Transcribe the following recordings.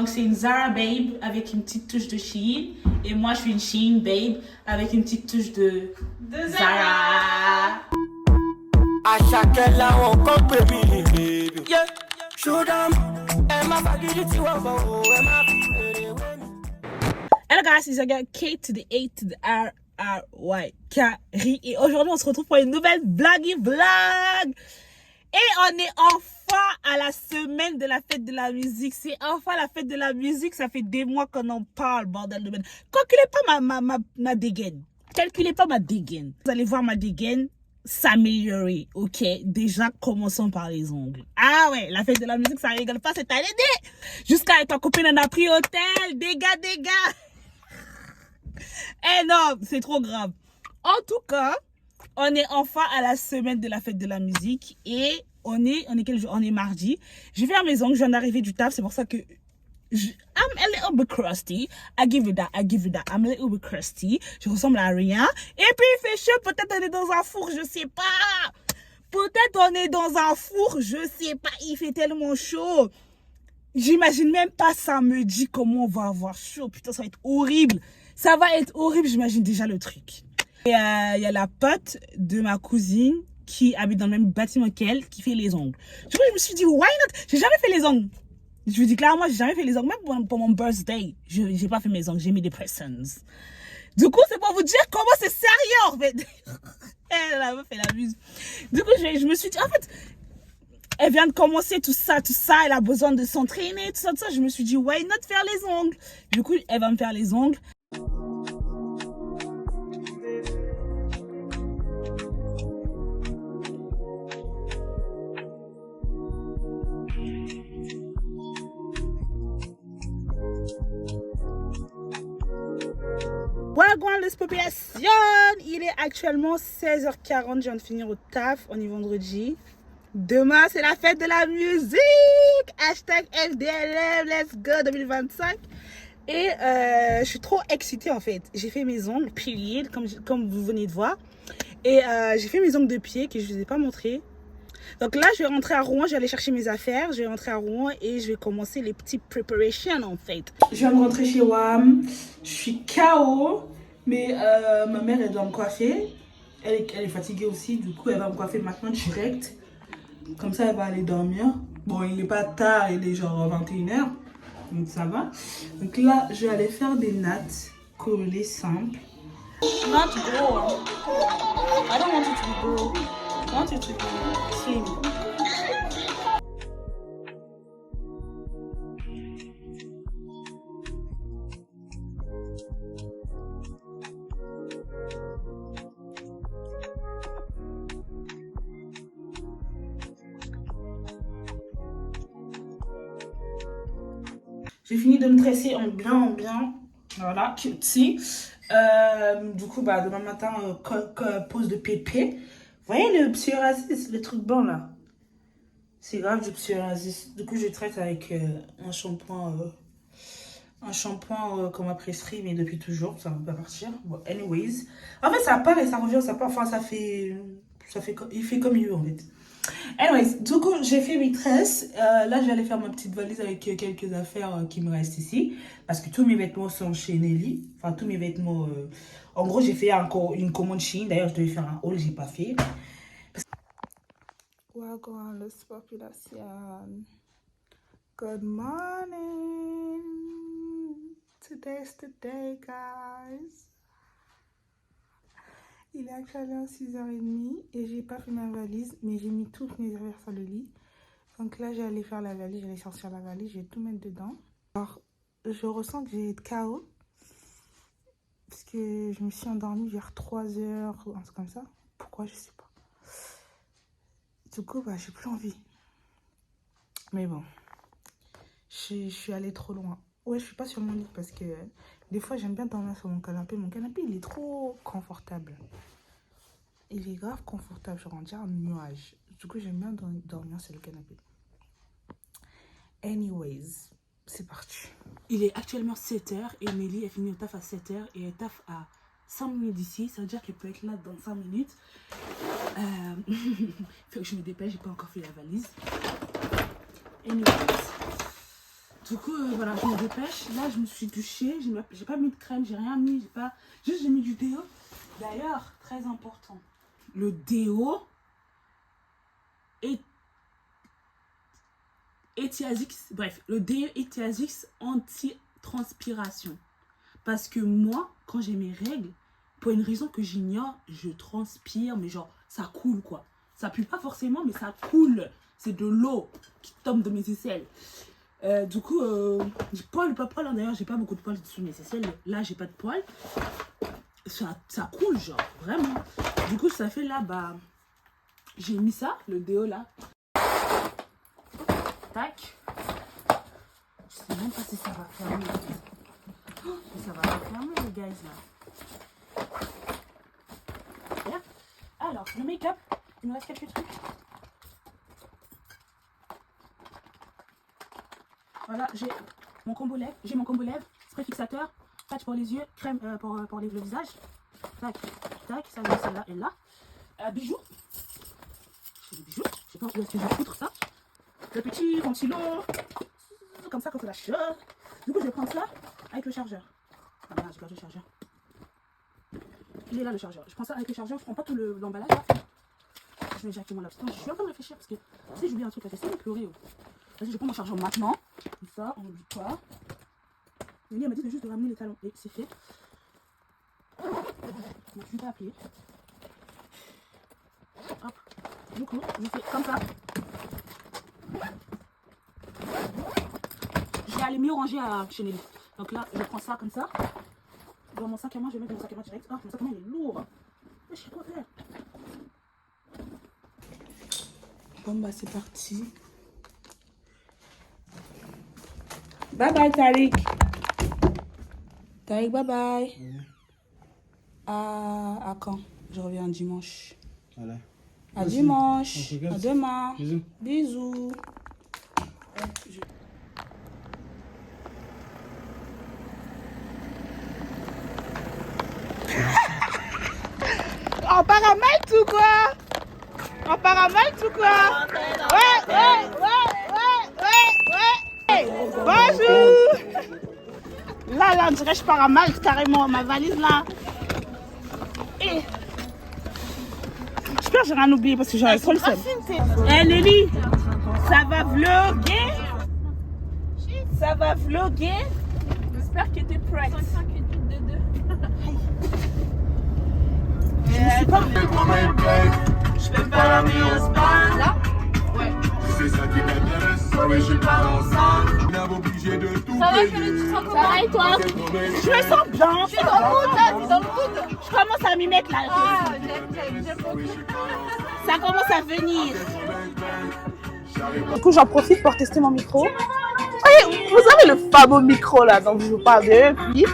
Donc c'est une Zara Babe avec une petite touche de Shein. Et moi je suis une Shein Babe avec une petite touche de Zara. À chacun là on compte baby. Yeah. Show them. Hello guys, it's your girl K to the A to the R R Y Kari. Et aujourd'hui on se retrouve pour une nouvelle vlog. Et on est enfin à la semaine de la fête de la musique. C'est enfin la fête de la musique. Ça fait des mois qu'on en parle, bordel de merde. Calculez pas ma dégaine. Calculez pas ma dégaine. Vous allez voir ma dégaine s'améliorer, ok? Déjà, commençons par les ongles. Ah ouais, la fête de la musique, ça rigole pas cette année. Jusqu'à être en copine, on a pris hôtel. Dégâts. Eh non, c'est trop grave. En tout cas, on est enfin à la semaine de la fête de la musique et on est quel jour? On est mardi. Je vais à mes ongles, je viens d'arriver du taf, c'est pour ça que I'm a little bit crusty. I give you that. I'm a little bit crusty. Je ressemble à rien. Et puis il fait chaud, peut-être on est dans un four, je sais pas. Peut-être on est dans un four, je sais pas. Il fait tellement chaud. J'imagine même pas samedi comment on va avoir chaud. Putain, ça va être horrible. Ça va être horrible, j'imagine déjà le truc. Et il y a la pote de ma cousine qui habite dans le même bâtiment qu'elle, qui fait les ongles. Du coup, je me suis dit, why not? J'ai jamais fait les ongles. Je vous dis clairement, j'ai jamais fait les ongles. Même pour mon birthday, j'ai pas fait mes ongles. J'ai mis des presents. Du coup, c'est pour vous dire comment c'est sérieux, en fait. Elle a fait la muse. Du coup, je me suis dit, en fait, elle vient de commencer tout ça. Elle a besoin de s'entraîner, tout ça. Je me suis dit, why not faire les ongles? Du coup, elle va me faire les ongles. Wagwan les populations, il est actuellement 16h40, je viens de finir au taf, on est vendredi. Demain c'est la fête de la musique, hashtag FDLM, let's go 2025. Et je suis trop excitée en fait, j'ai fait mes ongles, period, comme vous venez de voir. Et j'ai fait mes ongles de pied que je ne vous ai pas montré. Donc là, je vais rentrer à Rouen, je vais aller chercher mes affaires, je vais rentrer à Rouen et je vais commencer les petites preparations en fait. Je viens de rentrer chez WAM, je suis KO, mais ma mère elle doit me coiffer. Elle est fatiguée aussi, du coup elle va me coiffer maintenant direct. Comme ça elle va aller dormir. Bon, il n'est pas tard, il est genre 21h, donc ça va. Donc là, je vais aller faire des nattes collées simples. Not grow. I don't want it to be grow. I want it to be slim. J'ai fini de me tresser en bien. Voilà, cutesy. Du coup, bah, demain matin, pause de pépé. Vous voyez le psoriasis, le truc blanc là? C'est grave du psoriasis. Du coup, je traite avec un shampoing qu'on m'a prescrit, mais depuis toujours, ça va pas partir. Bon, anyways. En fait, ça part et ça revient, ça part. Enfin, il fait comme il veut en fait. Anyways, du coup, j'ai fait mes tresses. Là, j'allais faire ma petite valise avec quelques affaires qui me restent ici. Parce que tous mes vêtements sont chez Nelly. Enfin, tous mes vêtements... En gros, j'ai fait encore une commande Shein. D'ailleurs, je devais faire un haul, j'ai pas fait. Wagwan, les populations. Good morning. Today's the day, guys. Il est actuellement 6h30 et j'ai pas fait ma valise, mais j'ai mis toutes mes affaires sur le lit. Donc là, j'allais faire la valise, j'allais sortir la valise, je vais tout mettre dedans. Alors, je ressens que j'ai KO. Parce que je me suis endormie vers 3h ou un truc comme ça. Pourquoi, je sais pas. Du coup, bah, j'ai plus envie. Mais bon, je suis allée trop loin. Ouais, je suis pas sur mon lit parce que des fois, j'aime bien dormir sur mon canapé. Mon canapé, il est trop confortable. Il est grave confortable, je rentre un nuage. Du coup, j'aime bien dormir sur le canapé. Anyways, c'est parti. Il est actuellement 7h et Mélie a fini au taf à 7h et elle taf à 5 minutes d'ici. Ça veut dire qu'elle peut être là dans 5 minutes. Il faut que je me dépêche, j'ai pas encore fait la valise. Anyways. Du coup, voilà, je me dépêche. Là, je me suis douchée. J'ai pas mis de crème, j'ai rien mis. Juste, j'ai mis du déo. D'ailleurs, très important. Le déo est Etiazix. Bref, le déo Etiazix anti-transpiration. Parce que moi, quand j'ai mes règles, pour une raison que j'ignore, je transpire, mais genre, ça coule quoi. Ça pue pas forcément, mais ça coule. C'est de l'eau qui tombe de mes aisselles. Du coup, j'ai pas poil, hein. D'ailleurs, j'ai pas beaucoup de poils dessus mes aisselles. Là, j'ai pas de poils. Ça coule, genre, vraiment. Du coup, ça fait là, bah, j'ai mis ça, le déo là. Tac. Je sais même pas si ça va fermer. Oh, ça va pas fermer, les guys, là. Bien. Alors, le make-up, il nous reste quelques trucs. Voilà, j'ai mon combo lèvres, spray fixateur, patch pour les yeux, crème pour le visage. Tac, tac, ça, celle-là et là. Bijoux. J'ai des bijoux. Je sais pas où est-ce que je vais foutre ça. Le petit ventilo. Comme ça quand c'est la chaud. Du coup, je vais prendre ça avec le chargeur. Ah merde, j'ai perdu le chargeur. Il est là le chargeur. Je prends ça avec le chargeur, je prends pas tout l'emballage là. Je mets directement là. Je suis en train de réfléchir parce que si j'oublie un truc là, c'est le chloréo. Vas-y, je prends mon chargeur maintenant. Comme ça, on n'oublie pas. Nelly m'a dit juste de ramener les talons. Et c'est fait. Donc, je vais appeler. Hop. Du coup, je fais comme ça. Je vais aller mieux ranger chez Nelly. Donc là, je prends ça comme ça. Dans mon sac à main, je vais mettre mon sac à main direct. Oh, mon sac à main, il est lourd. Je sais quoi faire. Bon, bah, c'est parti. Bye bye, Tariq. Tariq, bye bye. À quand? Je reviens dimanche. Voilà. À dimanche. À demain. Bisous. Bisous. En paramètre ou quoi? En paramètre ou quoi? Ouais. Bonjour. Là, on dirait que je pars à Malte carrément. Ma valise là. Et... J'espère que j'ai rien oublié parce que j'aurais trop le seum. Eh Nelly, ça va vlogger? Ça va vlogger? J'espère que t'es prête. 5 minutes de 2. Je sais pas. Je fais pas la vie en span. Là? C'est ça qui m'intéresse, oui, je suis pas ensemble. On est obligé de tout Ça va, payer. Chérie, tu te sens Ça comment? va et toi? Je me sens bien. Tu es dans le mood là, tu es dans le mood. Je commence à m'y mettre là. Ah, j'aime beaucoup. Ça commence à venir. Du coup, j'en profite pour tester mon micro. Hey, vous avez le fameux micro là, donc je vous parle de. Puis,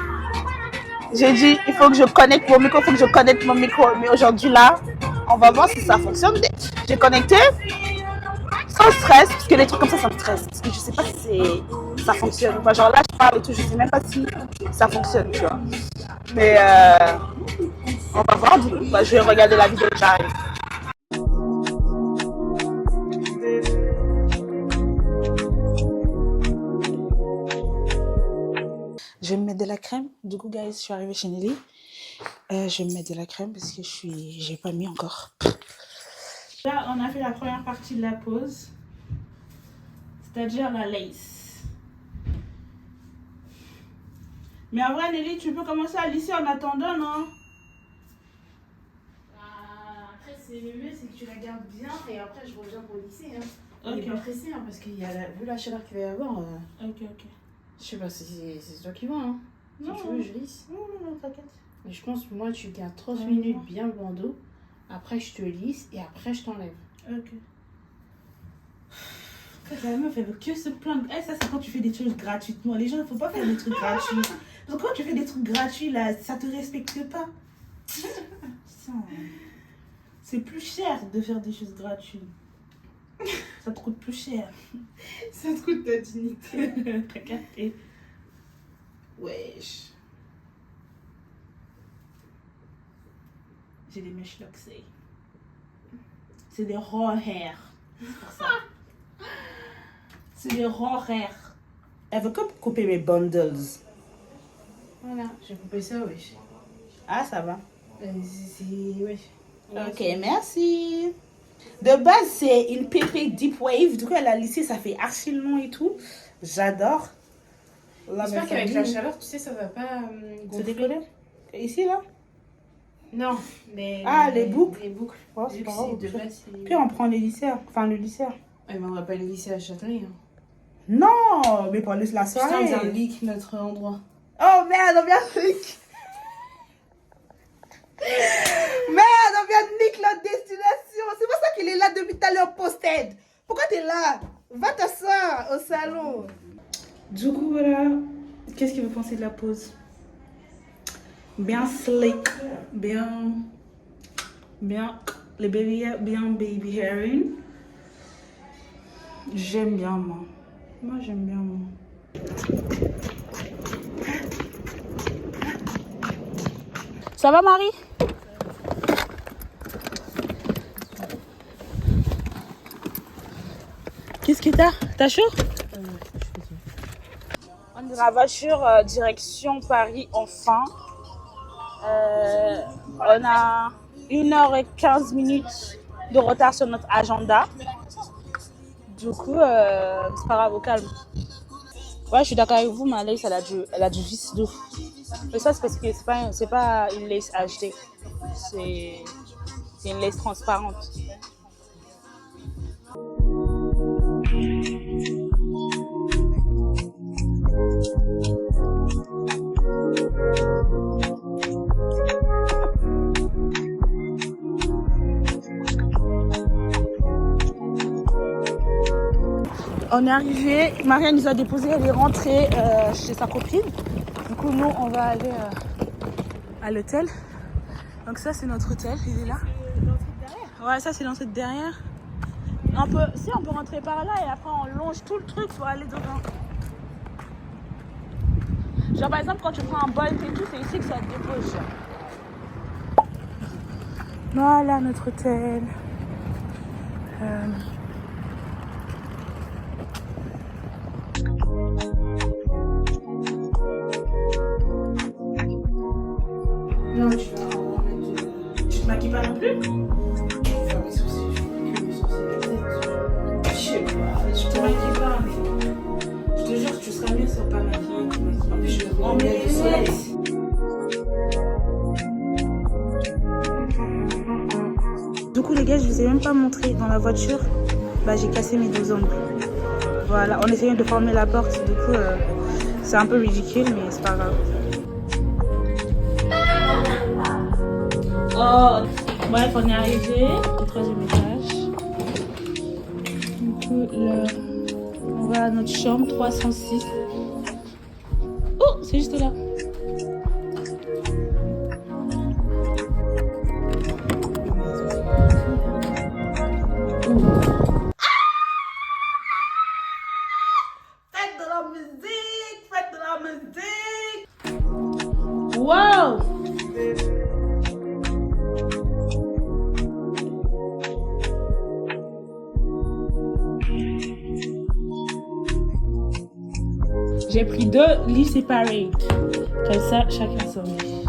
j'ai dit, il faut que je connecte mon micro, il faut que je connecte mon micro. Mais aujourd'hui là, on va voir si ça fonctionne. J'ai connecté sans stress, parce que les trucs comme ça me stresse. Parce que je sais pas si ça fonctionne ou pas. Genre là, je parle et tout, je sais même pas si ça fonctionne, tu vois. Mais on va voir, du coup, bah, je vais regarder la vidéo, j'arrive. Je vais me mettre de la crème. Du coup, guys, je suis arrivée chez Nelly. Je vais me mettre de la crème parce que j'ai pas mis encore. Là, on a fait la première partie de la pause. C'est-à-dire la lace. Mais en vrai, Nelly, tu peux commencer à lisser en attendant, non? Après, c'est le mieux, c'est que tu la gardes bien et après, je reviens pour lisser. Hein. On Ok. est pas pressé hein, parce qu'il y a vu la chaleur qu'il va y avoir. Ok. Je sais pas, c'est toi qui vois. Hein. Si Non, tu veux, je lisse. Non, t'inquiète. Mais je pense que moi, tu gardes 30 Ouais, minutes non. bien le bandeau. Après, je te lisse et après, je t'enlève. Ok. La meuf, elle veut que se plaindre. Eh, ça, c'est quand tu fais des trucs gratuitement. Les gens, il ne faut pas faire des trucs gratuits. Donc, quand tu fais des trucs gratuits, là, ça te respecte pas. C'est plus cher de faire des choses gratuites. Ça te coûte plus cher. Ça te coûte ta dignité. T'as capté. Wesh. J'ai des mèches loxées. C'est des raw hair. C'est pour ça. C'est des raw hair. Elle veut que couper mes bundles. Voilà, j'ai coupé ça, wesh. Ah, ça va. Wesh. Ok, merci. De base, c'est une pépé Deep Wave. Du coup, elle a lissé, ça fait archi long et tout. J'adore. J'espère qu'avec la chaleur, tu sais, ça va pas Se gonfler. décoller. Ici, là? Non, les boucles. Les boucles. Oh, c'est Vu pas que grave. c'est de base, c'est- Puis on prend les lisseurs. Enfin, le lisseur. Ouais, mais on va pas les lisser à Châtelet. Hein. Non, mais pour la Putain, soirée. on vient de leak notre endroit. Oh merde, on vient de nick. Merde, on vient de nick notre destination. C'est pour ça qu'il est là depuis tout à l'heure posted. Pourquoi t'es là? Va t'asseoir au salon. Du coup, voilà. Qu'est-ce que vous pensez de la pose? Bien slick, bien, les baby hair, bien baby hairing. J'aime bien, moi. Moi, j'aime bien, moi. Ça va, Marie? Qu'est-ce que t'as? T'as chaud? On est dans la voiture direction Paris, enfin. On a 1h15 de retard sur notre agenda. Du coup, c'est pas grave, au calme. Ouais, je suis d'accord avec vous, ma lace, elle a du vice de fou. Mais ça, c'est parce que c'est pas une lace achetée. C'est une lace transparente. On est arrivé, Marianne nous a déposé, elle est rentrée chez sa copine. Du coup, nous, on va aller à l'hôtel. Donc ça, c'est notre hôtel, il est là. Ouais, ça, c'est l'entrée de derrière. On peut rentrer par là et après, on longe tout le truc pour aller dedans. Genre, par exemple, quand tu prends un Bolt et tout, c'est ici que ça te dépose. Genre. Voilà notre hôtel. Non, tu vas en mettre. Tu te maquilles pas non plus? Je vais faire mes sourcils, je fais que mes sourcils. Peut-être. Je sais pas. Je te maquille pas, mais je te jure que tu seras mieux sur pas maquiller. En plus, je vais On met les soleil. Du coup, les gars, je vous ai même pas montré dans la voiture. Bah, j'ai cassé mes deux ongles. Voilà, on essayait de former la porte. Du coup, c'est un peu ridicule, mais c'est pas grave. Oh, bref, on est arrivé au 3e étage. Du coup, là, on va à notre chambre 306. Oh, c'est juste là. Faites de la musique, faites de la musique. Wow. J'ai pris 2 lits séparés. Comme ça, chacun son lit.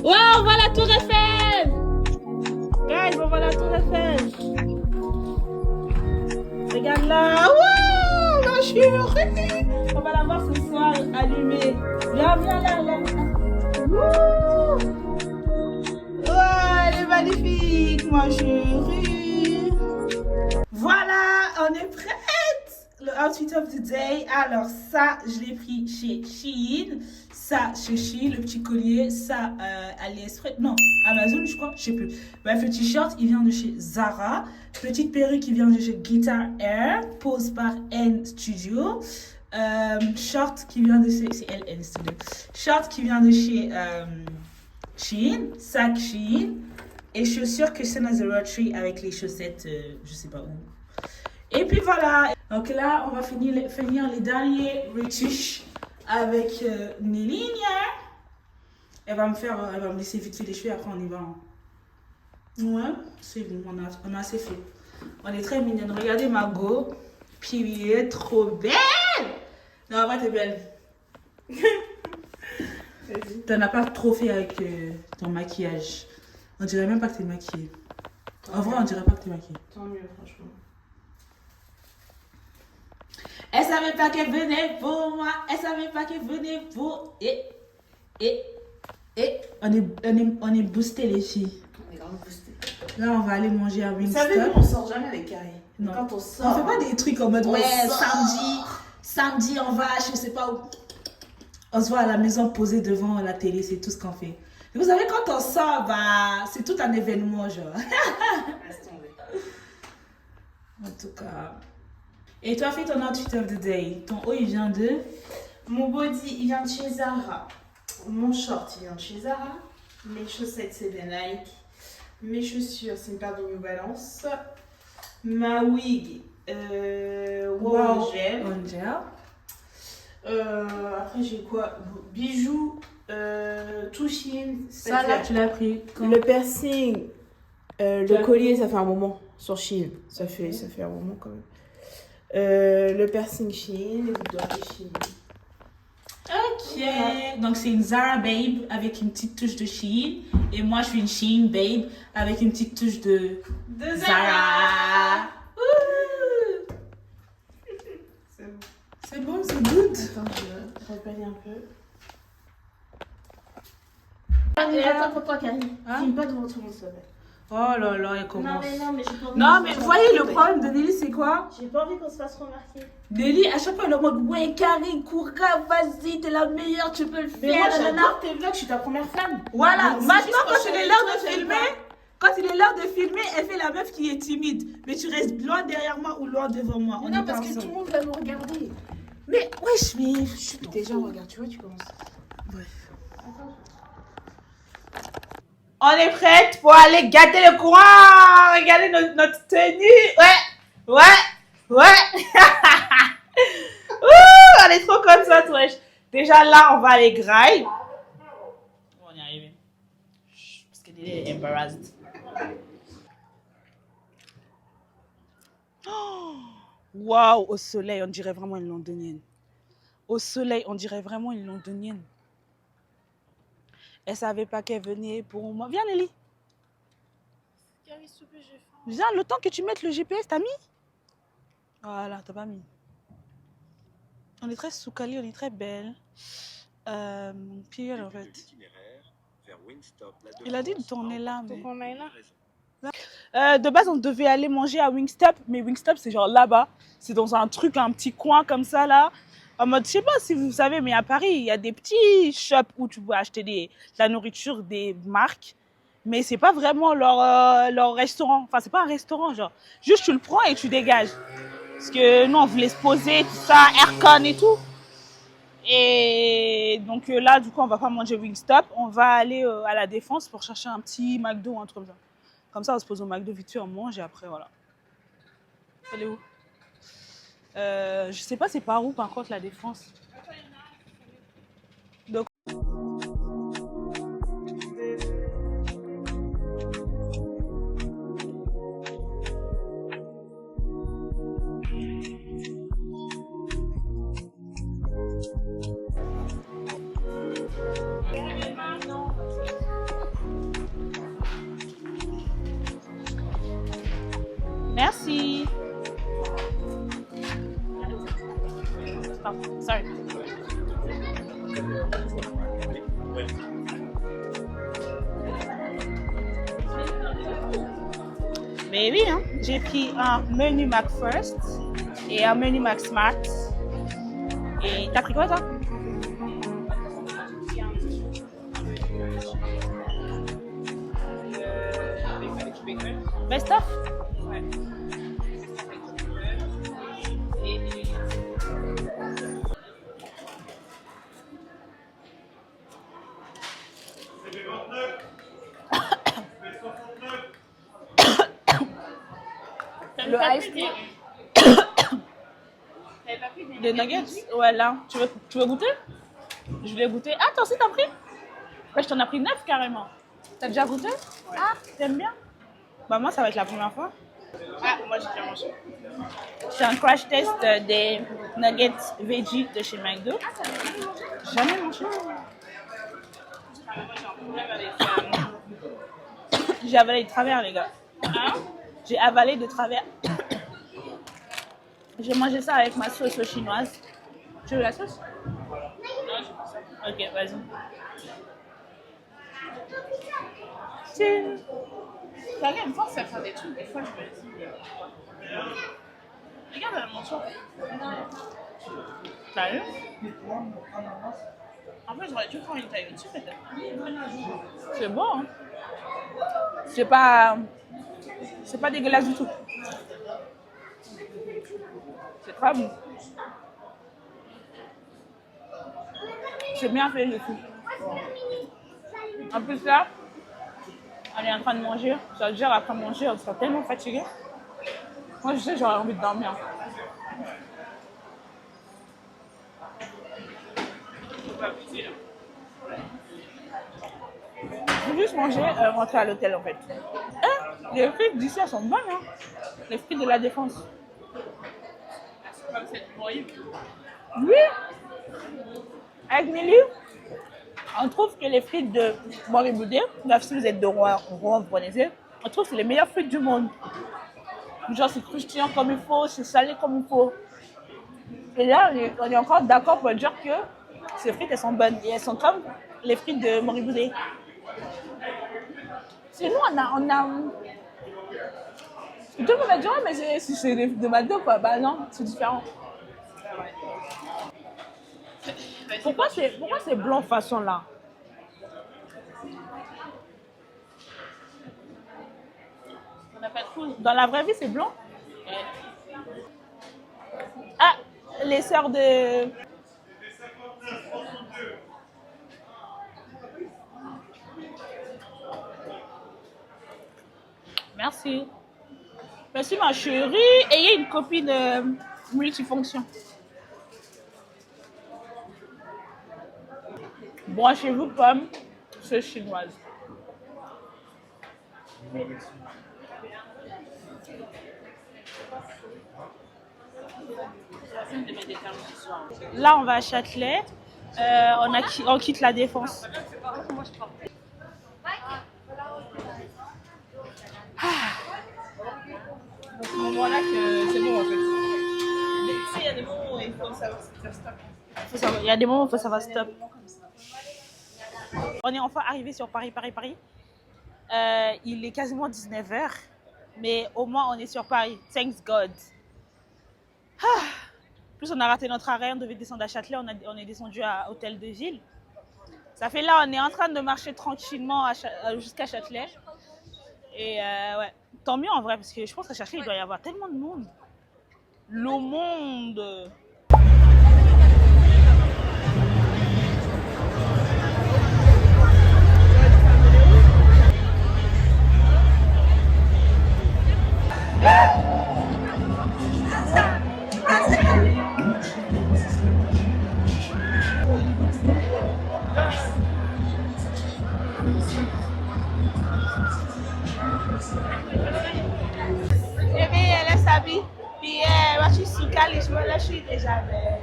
Wow, on voit la tour Eiffel. Guys, on voit la tour Eiffel. Regarde là. Wow, la chérie. On va la voir ce soir allumée. Viens là, là. Wouh. Ouais, elle est magnifique, ma chérie. Voilà, on est prête. Le outfit of the day. Alors ça, je l'ai pris chez Shein. Ça, chez Shein, le petit collier. Ça, AliExpress. Non, Amazon, je crois. Je sais plus. Bref, le t-shirt, il vient de chez Zara. Petite perruque qui vient de chez Guitar Air. Pose par N Studio. Short qui vient de chez... C'est LN Studio. Short qui vient de chez Shein. Sac Shein. Et chaussures Christian Azarotti avec les chaussettes, je sais pas où. Et puis voilà. Donc là, on va finir les derniers retouches avec Nelly. Elle va me laisser vite fait les cheveux, après on y va. Ouais, c'est bon, on a assez fait. On est très mignonne. Regardez ma go. Period, trop belle. Non, en vrai, t'es belle. T'en as pas trop fait avec ton maquillage. On dirait même pas que t'es maquillée. En vrai, on dirait pas que t'es maquillée. Tant mieux, franchement. Elle savait pas qu'elle venait pour moi. Elle savait pas qu'elle venait pour... Et... On est boosté les filles. On est grave boosté. Là, on va aller manger à Vous savez, nous, Wingstop. on sort jamais avec Carré. Non. Quand on On sort. fait pas des trucs en mode On ouais, sort. samedi on va, je sais pas où. On se voit à la maison posé devant la télé, c'est tout ce qu'on fait. Et vous savez, quand on sort, bah, c'est tout un événement, genre. Laisse tomber. En tout cas. Et toi, fais ton outfit of the day. Ton haut, il vient de... Mon body, il vient de chez Zara. Mon short, il vient de chez Zara. Mes chaussettes, c'est des Nike. Mes chaussures, c'est une paire de New Balance. Ma wig, wow, j'aime. Angel. Après, j'ai quoi? Bijoux, tout Shein. Ça, là, tu l'as pris quand? Le piercing, as- le collier, ça fait un moment sur Shein. Ça fait un moment quand même. Le piercing Shein, les boucles d'oreilles Shein. Ok. Donc, c'est une Zara babe avec une petite touche de Shein. Et moi, je suis une Shein babe avec une petite touche de Zara. Ouh. C'est bon. C'est bon, c'est good. Attends, je repelle un peu. Attends pour toi, Karine. Hein? Filme pas devant tout le monde, s'il te plaît. Oh là là, elle commence. Non, mais j'ai pas envie. Non, mais vous voyez, le problème de Nelly, c'est quoi? J'ai pas envie qu'on se fasse remarquer. Nelly, à chaque fois, elle est en mode ouais, Karine, cours, vas-y, t'es la meilleure, tu peux le Mais moi, faire. nanana. j'adore tes vlogs, je suis ta première fan. Voilà, Donc, c'est maintenant, juste quand que il est je l'heure savais de que toi, filmer, t'aimes quand il est l'heure de filmer, elle fait la meuf qui est timide. Mais tu restes loin derrière moi ou loin devant moi. On Non, est parce pas que tout ensemble. le monde va nous regarder. Mais wesh, mais je suis Déjà, regarde, tu vois, tu commences. Bref. On est prête pour aller gâter le coin. Regardez notre tenue. Ouais. Ouh, on est trop contente, wesh. Déjà là, on va aller graille. On y est arrivé. Chut, parce qu'elle est embarrassed. Oh, waouh, au soleil, on dirait vraiment une londonienne. Au soleil, on dirait vraiment une londonienne. Elle savait pas qu'elle venait pour moi. Viens, Nelly. Viens, le temps que tu mettes le GPS, t'as mis? Voilà, t'as pas mis. On est très soukali, on est très belle. Puis en fait. Il a dit de tourner là, mais. Donc, on est là. De base, on devait aller manger à Wingstop, mais Wingstop, c'est genre là-bas. C'est dans un truc, un petit coin comme ça, là. En mode, je sais pas si vous savez, mais à Paris, il y a des petits shops où tu peux acheter de la nourriture, des marques. Mais c'est pas vraiment leur restaurant. Enfin, c'est pas un restaurant, genre. Juste, tu le prends et tu dégages. Parce que nous, on voulait se poser, tout ça, aircon et tout. Et donc là, du coup, on va pas manger Wingstop. On va aller à la Défense pour chercher un petit McDo ou un truc comme ça. Comme ça, on se pose au McDo vite fait, on mange et après, voilà. Elle est où? Je sais pas c'est par où, par contre, la Défense. Donc... Merci. Oh, sorry. Mais oui, hein, j'ai pris un menu McFirst et un menu McSmart. Et t'as pris quoi, toi? Best of? Ouais. Le ice tea. Des nuggets? Ouais, là. Tu veux goûter? Je voulais goûter. Ah, toi aussi, t'as pris? Ouais, je t'en ai pris 9 carrément. T'as déjà goûté? Ah, t'aimes bien? Bah, moi, ça va être la première fois. Ah, moi j'ai déjà mangé. C'est un crash test des nuggets veggie de chez McDo. Jamais mangé. J'ai avalé de travers, les gars. Hein? J'ai avalé de travers. J'ai mangé ça avec ma sauce chinoise. Tu veux la sauce? Non, ok, vas-y. Ça me force à faire des trucs, des fois je me dis. Regarde mon choix. T'as vu? En fait, j'aurais dû prendre une taille au-dessus peut-être. C'est bon, hein? C'est pas dégueulasse du tout. C'est très bon. C'est bien fait, je trouve. En plus là, on est en train de manger. Ça veut dire après manger, on sera tellement fatigué. Moi, je sais, j'aurais envie de dormir. Je veux juste manger, rentrer à l'hôtel en fait. Les frites d'ici, elles sont bonnes, hein. Les frites de la Défense. Comme cette broyée. Oui. Avec Milly, on trouve que les frites de Moribudé, là si vous êtes de Rouen, vous connaissez, on trouve que c'est les meilleures frites du monde. Genre c'est croustillant comme il faut, c'est salé comme il faut. Et là, on est encore d'accord pour dire que ces frites, elles sont bonnes. Et elles sont comme les frites de Moribudé. C'est nous, on a... Tout le monde va dire, oh, mais c'est des frites de McDo, quoi. Bah non, c'est différent. Pourquoi c'est blanc façon là? On n'a pas de fou. Dans la vraie vie, c'est blanc? Ah, les sœurs de... Merci. Merci ma chérie. Ayez une copine multifonction. Branchez-vous pomme, c'est chinoise. Là, on va à Châtelet. On quitte la Défense. À ce moment-là, que c'est bon en fait. Mais tu sais, il y a des moments où il faut savoir faire stop. Il y a des moments où il faut savoir stop. On est enfin arrivé sur Paris. Il est quasiment 19h, mais au moins on est sur Paris. Thanks God. En plus, on a raté notre arrêt, on devait descendre à Châtelet, on est descendu à Hôtel de Ville. Ça fait là, on est en train de marcher tranquillement jusqu'à Châtelet. Et ouais, tant mieux en vrai, parce que je pense qu'à Châtelet, il doit y avoir tellement de monde. Le monde. Bébé, elle s'habille. Puis moi, je suis sous cali, je suis déjà belle.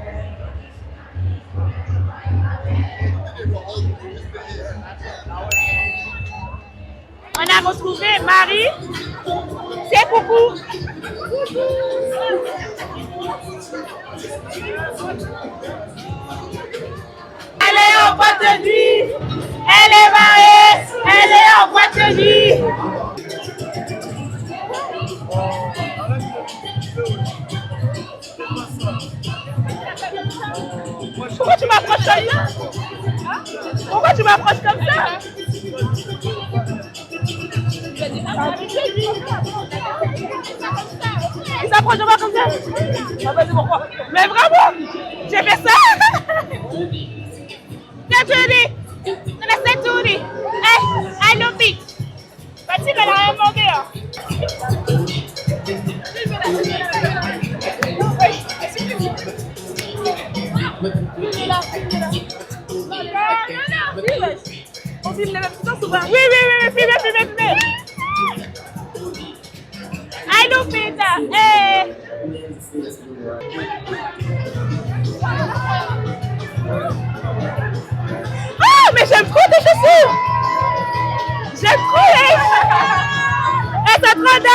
On a retrouvé Marie. C'est coucou. Elle est en boîte de nuit. Elle est mariée. Elle est en boîte de nuit. Pourquoi tu m'approches comme ça? Pourquoi tu m'approches comme ça? Il s'approche de moi comme ça? Ah, vas-y, pourquoi? Mais vraiment, j'ai fait ça. C'est tout dit. C'est tout dit. I love it. Fatih, elle a rien demandé. On filme les mêmes choses souvent. Oui, filmez. Hey Lupita! Hey! Ah, mais j'aime trop tes chaussures! J'aime trop les... Et c'est trop dingue!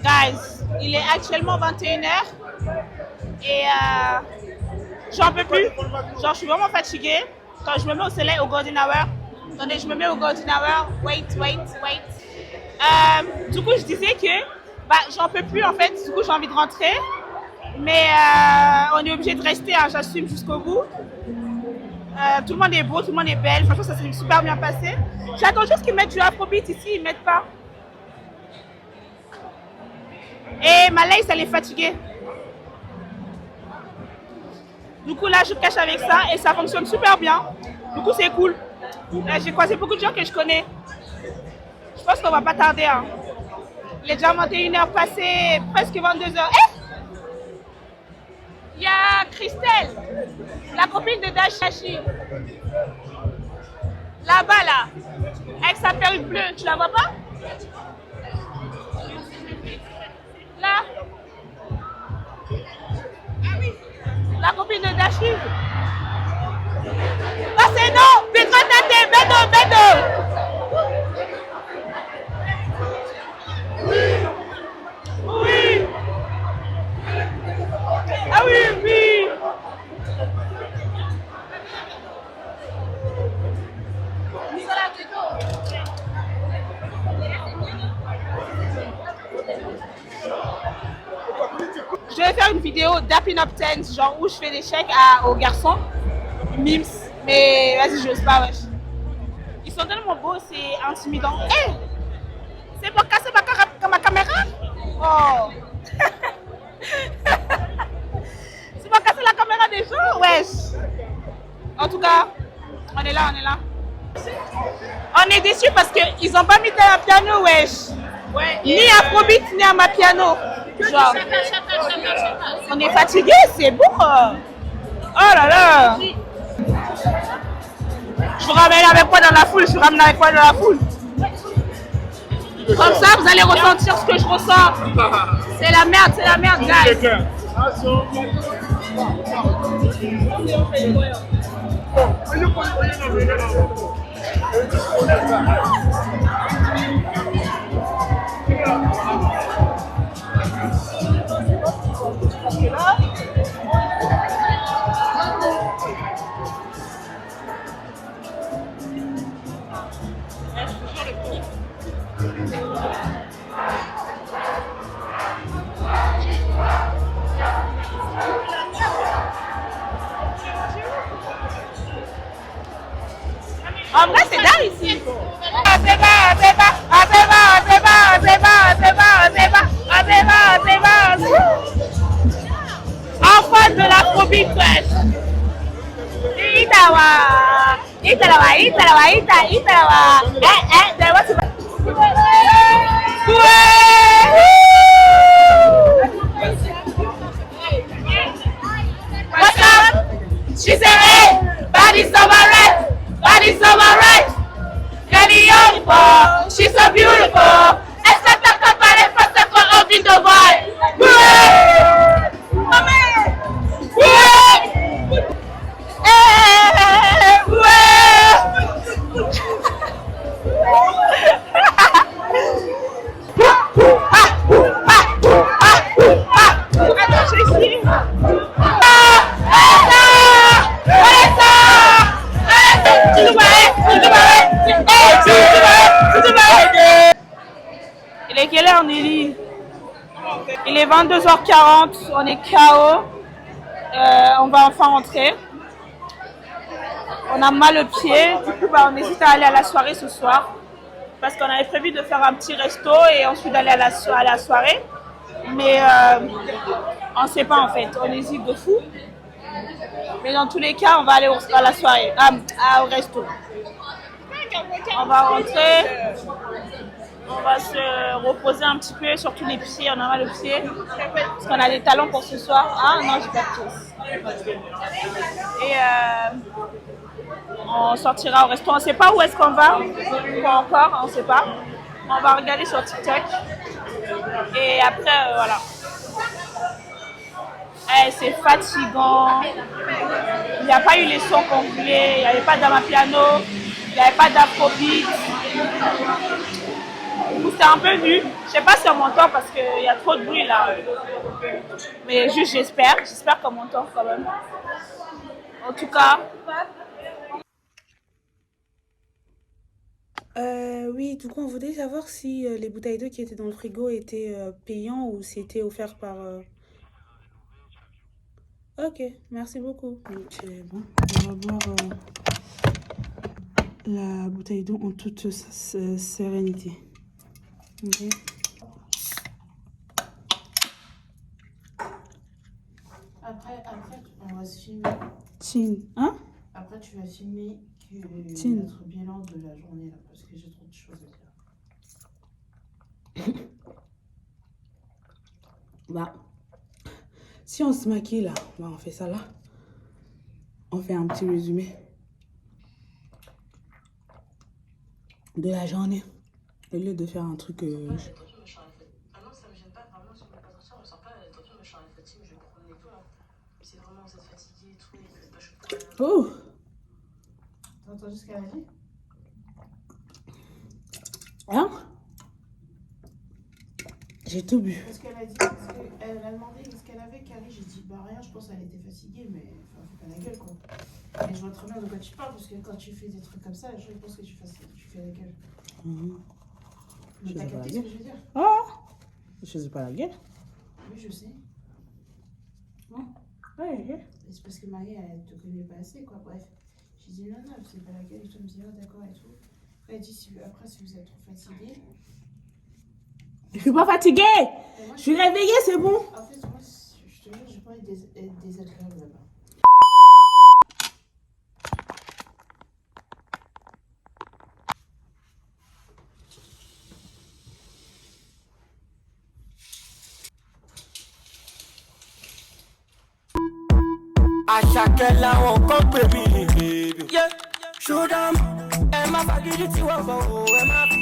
Guys, il est actuellement 21h et j'en peux plus. Genre, je suis vraiment fatiguée. Quand je me mets au soleil au golden hour, attendez, je me mets au golden hour. Wait. Du coup, je disais que j'en peux plus en fait. Du coup, j'ai envie de rentrer. Mais on est obligé de rester, hein, j'assume jusqu'au bout. Tout le monde est beau, tout le monde est belle. Franchement, ça s'est super bien passé. J'attends juste qu'ils mettent du afrobeat ici, ils mettent pas. Et ma lace, elle est fatiguée. Du coup, là, je cache avec ça et ça fonctionne super bien. Du coup, c'est cool. J'ai croisé beaucoup de gens que je connais. Je pense qu'on va pas tarder. Hein. Il est déjà 21h passé, presque 22h. Il y a Christelle, la copine de Dashi. Là-bas, là, avec sa perruque bleue. Tu la vois pas? Là. La copine de Dashi. Ah, c'est non! Pedro Tate, Bedo! Oui! Ah oui! Je vais faire une vidéo d'Appin Up 10, genre où je fais des chèques aux garçons. Mims. Mais vas-y, j'ose pas, wesh. Ils sont tellement beaux, c'est intimidant. Hé! C'est pour casser ma caméra? Oh! C'est pour casser la caméra des gens? Wesh! En tout cas, on est là. On est déçus parce qu'ils ont pas mis de piano, wesh. Ouais, ni afrobeat, ni à ma piano. Genre, on est fatigué, c'est beau. Oh là là. Je vous ramène avec moi dans la foule, Comme ça, vous allez ressentir ce que je ressens. C'est la merde, guys. En vrai, c'est dingue ici. Enfant de l'afrobeat, wesh. Italawa. What's up? She said, hey, body's so alright. Kelly Young, she's so beautiful. Esta toca para el paso con ouvindo boy. Il est quelle heure, Nelly? Il est 22h40, on est KO. On va enfin rentrer. On a mal aux pieds. Du coup, on hésite à aller à la soirée ce soir. Parce qu'on avait prévu de faire un petit resto et ensuite d'aller à la soirée. Mais on ne sait pas en fait. On hésite de fou. Mais dans tous les cas, on va aller à la soirée, au resto. On va rentrer. On va se reposer un petit peu, surtout les pieds, on a mal aux pieds. Parce qu'on a des talons pour ce soir. Ah non, j'ai pas de pièces. Et on sortira au restaurant. On ne sait pas où est-ce qu'on va. Pas encore, on ne sait pas. On va regarder sur TikTok. Et après, voilà. C'est fatigant. Il n'y a pas eu les sons qu'on voulait. Il n'y avait pas d'amapiano. Il n'y avait pas d'afrobeat. C'était un peu nu. Je sais pas si on m'entend parce qu'il y a trop de bruit là. Mais juste j'espère qu'on m'entend quand même. En tout cas. Oui, du coup on voulait savoir si les bouteilles d'eau qui étaient dans le frigo étaient payants ou si c'était offert par... Ok, merci beaucoup. Ok, bon, on va boire la bouteille d'eau en toute sérénité. Ok. Après, on va se filmer. Chin, hein? Après, tu vas filmer Chin. notre bilan de la journée, là, parce que j'ai trop de choses à dire. Bah, si on se maquille là, bah, on fait ça là. On fait un petit résumé de la journée. Au lieu de faire un truc... Ah non, ça me gêne pas vraiment sur ma attention, on sent pas l'attention, mais je suis en fatigue, je vais promener et tout là. C'est vraiment vous êtes fatigué et tout, et vous êtes pas chaud. Oh! T'as entendu ce qu'elle a dit? Hein? J'ai tout bu. Parce qu'elle a dit, parce qu'elle a demandé ce qu'elle avait, Carrie. J'ai dit, bah rien, je pense qu'elle était fatiguée, mais enfin, fais pas la gueule quoi. Et je vois très bien de quoi tu parles, parce que quand tu fais des trucs comme ça, je pense que tu fais la gueule. Mais t'as capté ce que je veux dire? Oh! Je faisais pas la gueule. Oui, je sais. Ouais. Et c'est parce que Marie, elle te connaît pas assez, quoi. Bref. J'ai dit, non, c'est pas la gueule. Et toi, elle me dit, oh, d'accord, et tout. Après, elle dit, si vous êtes trop fatigué. Je suis pas fatiguée! Moi, Je suis réveillée, c'est bon! En fait, moi, je te jure, j'ai pas envie d'être désagréable là-bas. À chacun là on compte baby. Yeah. Show them. Elle m'a pas dit tu vois, elle m'a